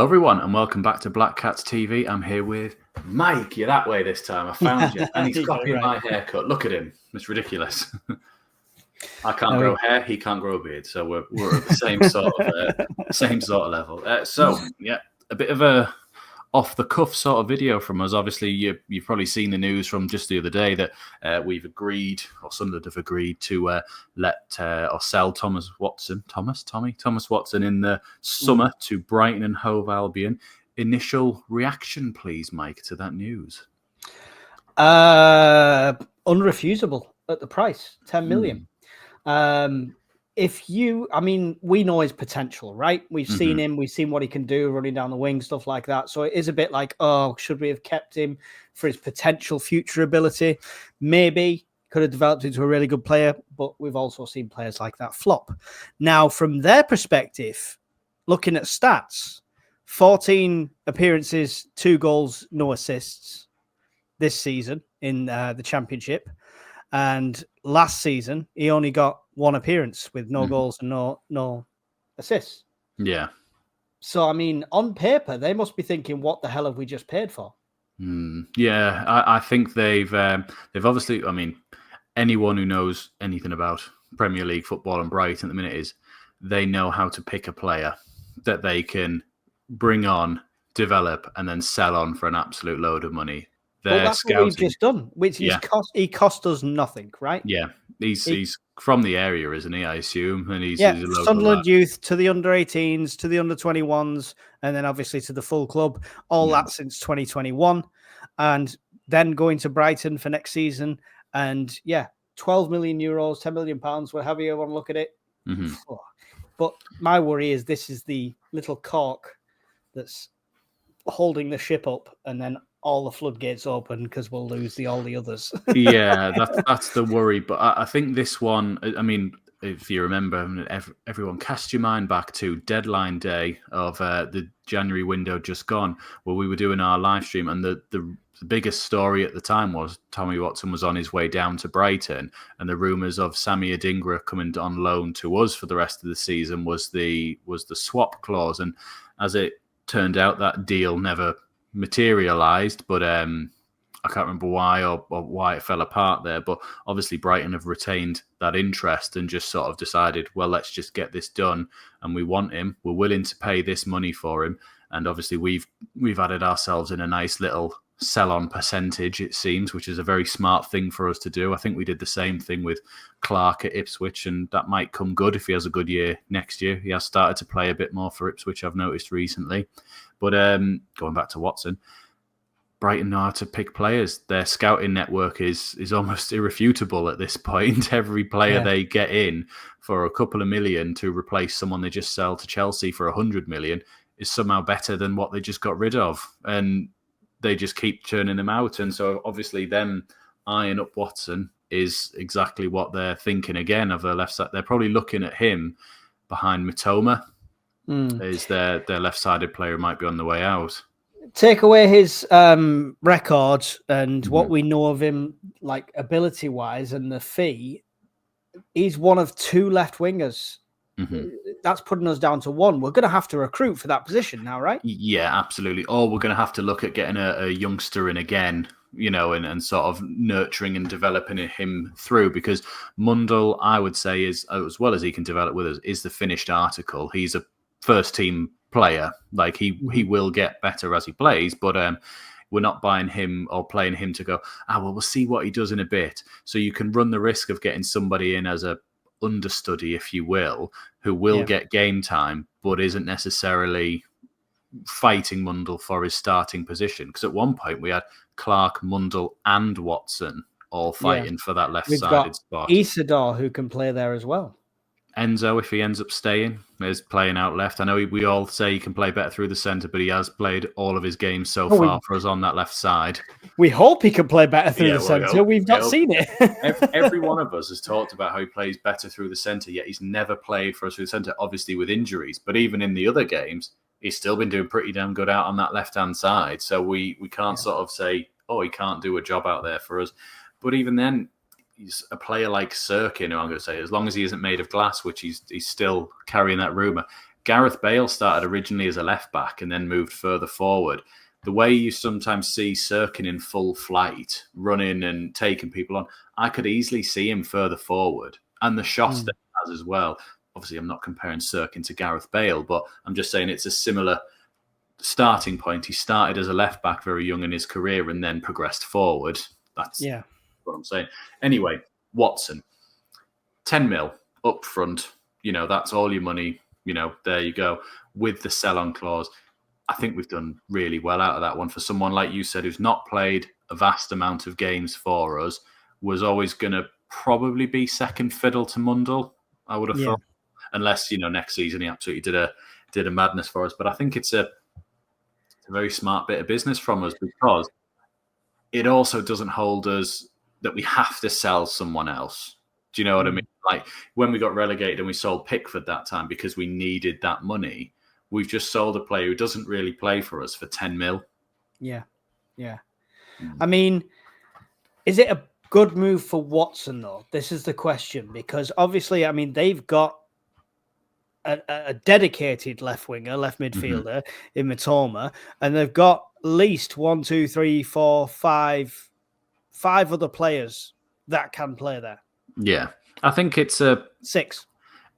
everyone, and welcome back to Black Cats TV. I'm here with Mike. You're that way this time. I found you. And he's copying my haircut. Look at him. It's ridiculous. I can't grow hair. He can't grow a beard. So we're at the same sort of level. A bit of a off-the-cuff sort of video from us. Obviously, you've probably seen the news from just the other day that we've agreed, or Sunderland have agreed, to let or sell Thomas Watson in the summer to Brighton and Hove Albion. Initial reaction, please, Mike, to that news? Unrefusable at the price, 10 million. We know his potential, right? We've seen him, we've seen what he can do running down the wing, stuff like that. So it is a bit like, should we have kept him for his potential future ability? Maybe could have developed into a really good player, but we've also seen players like that flop. Now, from their perspective, looking at stats, 14 appearances, 2 goals, no assists this season in the Championship. And last season, he only got 1 appearance with no goals and no assists. Yeah. So, on paper, they must be thinking, what the hell have we just paid for? Yeah, I think they've obviously, anyone who knows anything about Premier League football and Brighton at the minute they know how to pick a player that they can bring on, develop, and then sell on for an absolute load of money. Well, that's what we've just done, which he cost us nothing, right? Yeah, he's from the area, isn't he? I assume, and he's a Sunderland youth to the under-18s, to the under-21s, and then obviously to the full club. All that since 2021, and then going to Brighton for next season. And 12 million euros, 10 million pounds, whatever you want to look at it. But my worry is this is the little cork that's holding the ship up, and then all the floodgates open because we'll lose all the others. Yeah, that's the worry. But I think this one, if you remember, everyone cast your mind back to deadline day of the January window just gone, where we were doing our live stream, and the biggest story at the time was Tommy Watson was on his way down to Brighton, and the rumours of Sammy Adingra coming on loan to us for the rest of the season was the swap clause. And as it turned out, that deal never materialized, but I can't remember why or why it fell apart there. But obviously Brighton have retained that interest and just sort of decided, well, let's just get this done, and we want him, we're willing to pay this money for him. And obviously we've added ourselves in a nice little sell-on percentage, it seems, which is a very smart thing for us to do. I think we did the same thing with Clark at Ipswich, and that might come good if he has a good year next year. He has started to play a bit more for Ipswich, I've noticed recently. But going back to Watson, Brighton know how to pick players. Their scouting network is almost irrefutable at this point. Every player they get in for a couple of million to replace someone they just sell to Chelsea for 100 million is somehow better than what they just got rid of. And they just keep churning them out. And so obviously them eyeing up Watson is exactly what they're thinking again of their left side. They're probably looking at him behind Mitoma. Is their left-sided player who might be on the way out. Take away his record and what we know of him, like ability-wise, and the fee. He's one of 2 left wingers. That's putting us down to 1. We're going to have to recruit for that position now, right? Yeah, absolutely. Or we're going to have to look at getting a youngster in again, and sort of nurturing and developing him through, because Mundell, I would say, is, as well as he can develop with us, is the finished article. He's a first-team player. Like, he will get better as he plays, but we're not buying him or playing him to go, we'll see what he does in a bit. So you can run the risk of getting somebody in as a understudy, if you will, who will get game time, but isn't necessarily fighting Mundell for his starting position. Because at one point we had Clark, Mundell, and Watson all fighting for that left-sided spot. Isidore, who can play there as well. Enzo, if he ends up staying, is playing out left. I know we all say he can play better through the centre, but he has played all of his games so far for us on that left side. We hope he can play better through the centre. We've not seen it. Every one of us has talked about how he plays better through the centre, yet he's never played for us through the centre, obviously with injuries. But even in the other games, he's still been doing pretty damn good out on that left-hand side. So we can't sort of say, he can't do a job out there for us. But even then, he's a player like Sirkin, who I'm going to say, as long as he isn't made of glass, which he's still carrying that rumour, Gareth Bale started originally as a left back and then moved further forward. The way you sometimes see Sirkin in full flight, running and taking people on, I could easily see him further forward. And the shots that he has as well. Obviously, I'm not comparing Sirkin to Gareth Bale, but I'm just saying it's a similar starting point. He started as a left back very young in his career and then progressed forward. That's what I'm saying. Anyway, Watson, 10 mil up front. That's all your money. There you go. With the sell-on clause, I think we've done really well out of that one. For someone like you said, who's not played a vast amount of games for us, was always going to probably be second fiddle to Mundle, I would have thought. Unless, next season he absolutely did a madness for us. But I think it's a very smart bit of business from us, because it also doesn't hold us that we have to sell someone else. Do you know what I mean? Like when we got relegated and we sold Pickford that time because we needed that money, we've just sold a player who doesn't really play for us for 10 mil. Yeah. I mean, is it a good move for Watson, though? This is the question, because obviously, I mean, they've got a dedicated left winger, left midfielder in Matoma, and they've got at least 1, 2, 3, 4, 5 other players that can play there. Yeah, I think it's 6.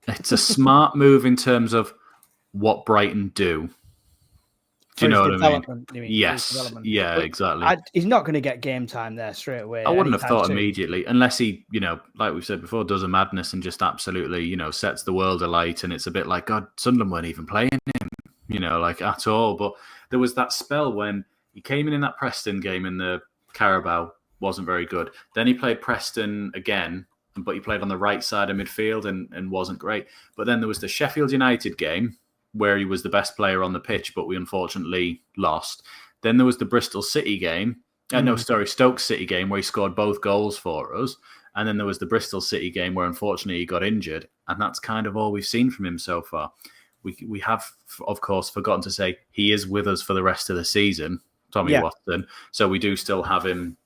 It's a smart move in terms of what Brighton do. Do you know what I mean? Yes. Yeah, but exactly. He's not going to get game time there straight away. I wouldn't have thought immediately, unless he, like we've said before, does a madness and just absolutely, sets the world alight. And it's a bit like, God, Sunderland weren't even playing him, like at all. But there was that spell when he came in that Preston game in the Carabao, wasn't very good. Then he played Preston again, but he played on the right side of midfield and wasn't great. But then there was the Sheffield United game, where he was the best player on the pitch, but we unfortunately lost. Then there was the Bristol City game. Stoke City game, where he scored both goals for us. And then there was the Bristol City game where unfortunately he got injured. And that's kind of all we've seen from him so far. We have, of course, forgotten to say he is with us for the rest of the season, Tommy Watson. So we do still have him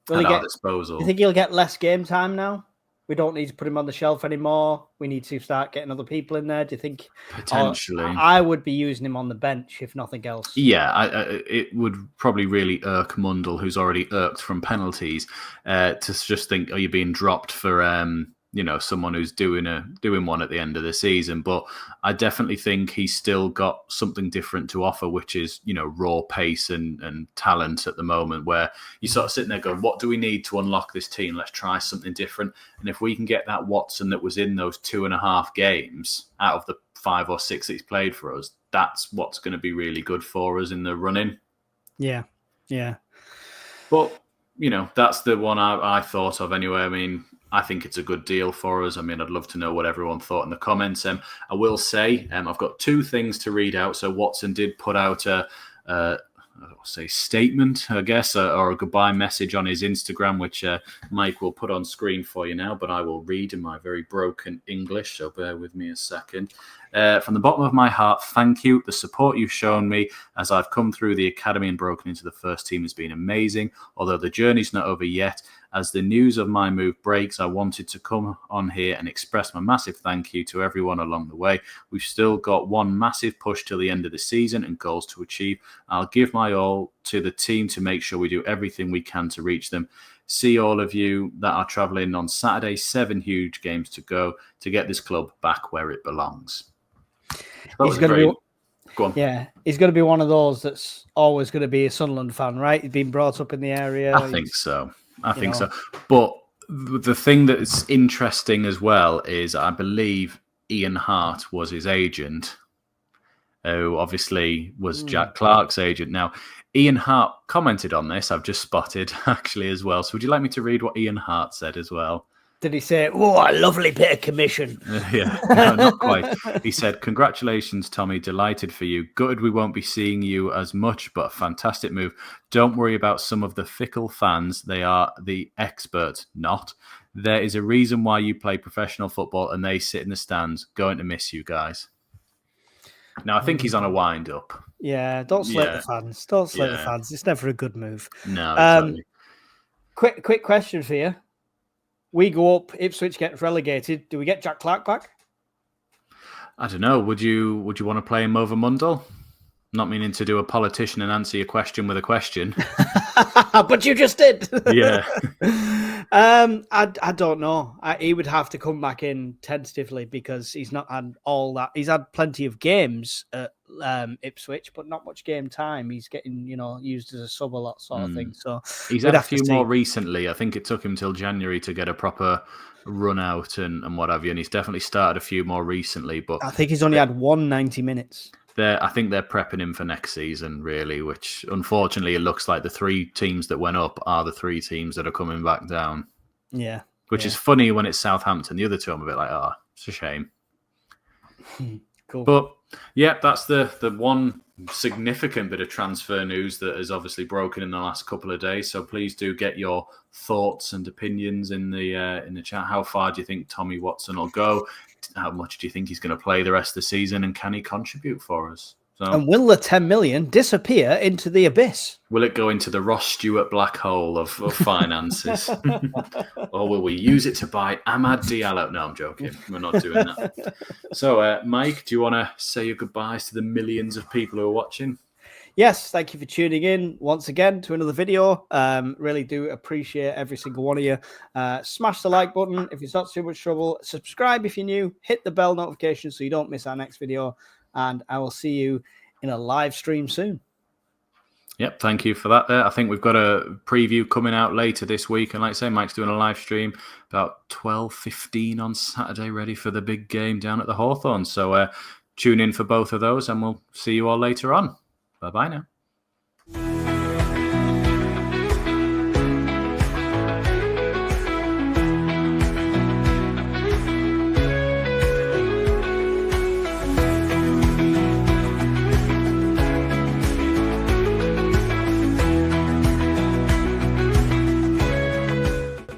at our disposal. You think he'll get less game time now? We don't need to put him on the shelf anymore. We need to start getting other people in there. Do you think? Potentially. I would be using him on the bench, if nothing else. Yeah, it would probably really irk Mundle, who's already irked from penalties, to just think, are you being dropped for someone who's doing one at the end of the season? But I definitely think he's still got something different to offer, which is, raw pace and talent at the moment, where you're sort of sitting there going, what do we need to unlock this team? Let's try something different. And if we can get that Watson that was in those 2.5 games out of the 5 or 6 that he's played for us, that's what's going to be really good for us in the running. Yeah. But, that's the one I thought of anyway. I mean, I think it's a good deal for us. I mean, I'd love to know what everyone thought in the comments. I will say I've got 2 things to read out. So Watson did put out a statement, I guess, or a goodbye message on his Instagram, which Mike will put on screen for you now, but I will read in my very broken English, so bear with me a second. From the bottom of my heart, thank you. The support you've shown me as I've come through the academy and broken into the first team has been amazing, although the journey's not over yet. As the news of my move breaks, I wanted to come on here and express my massive thank you to everyone along the way. We've still got one massive push till the end of the season and goals to achieve. I'll give my all to the team to make sure we do everything we can to reach them. See all of you that are travelling on Saturday. 7 huge games to go to get this club back where it belongs. He's going to he's going to be one of those that's always going to be a Sunderland fan, right? He's been brought up in the area. I think so. But the thing that's interesting as well is I believe Ian Hart was his agent, who obviously was Jack Clark's agent. Now, Ian Hart commented on this. I've just spotted actually as well. So would you like me to read what Ian Hart said as well? Did he say, "Oh, a lovely bit of commission"? Yeah, no, not quite. He said, "Congratulations, Tommy. Delighted for you. Gutted we won't be seeing you as much, but a fantastic move. Don't worry about some of the fickle fans. They are the experts, not. There is a reason why you play professional football and they sit in the stands. Going to miss you guys." Now, I think he's on a wind-up. Yeah, don't slate the fans. Don't slate the fans. It's never a good move. No, exactly. Quick question for you. We go up, Ipswich gets relegated. Do we get Jack Clark back? I don't know. Would you want to play him over Mundell? Not meaning to do a politician and answer your question with a question. But you just did. Yeah. I don't know. He would have to come back in tentatively because he's not had all that. He's had plenty of games at Ipswich, but not much game time. He's getting, used as a sub a lot, sort of thing. So he's had a few more recently. I think it took him till January to get a proper run out and what have you. And he's definitely started a few more recently. But I think he's only had 90 minutes. I think they're prepping him for next season, really, which unfortunately it looks like the 3 teams that went up are the 3 teams that are coming back down. Yeah. Which is funny when it's Southampton. The other 2 I'm a bit like, it's a shame. Cool. But yeah, that's the one significant bit of transfer news that has obviously broken in the last couple of days. So please do get your thoughts and opinions in the chat. How far do you think Tommy Watson will go? How much do you think he's going to play the rest of the season, and can he contribute for us? So, and will the 10 million disappear into the abyss? Will it go into the Ross Stewart black hole of finances? Or will we use it to buy Amad Diallo? No, I'm joking. We're not doing that. So, Mike, do you want to say your goodbyes to the millions of people who are watching? Yes, thank you for tuning in once again to another video. Really do appreciate every single one of you. Smash the like button if it's not too much trouble. Subscribe if you're new. Hit the bell notification so you don't miss our next video. And I will see you in a live stream soon. Yep, thank you for that there. I think we've got a preview coming out later this week. And like I say, Mike's doing a live stream about 12:15 on Saturday, ready for the big game down at the Hawthorns. So tune in for both of those and we'll see you all later on. Bye-bye now.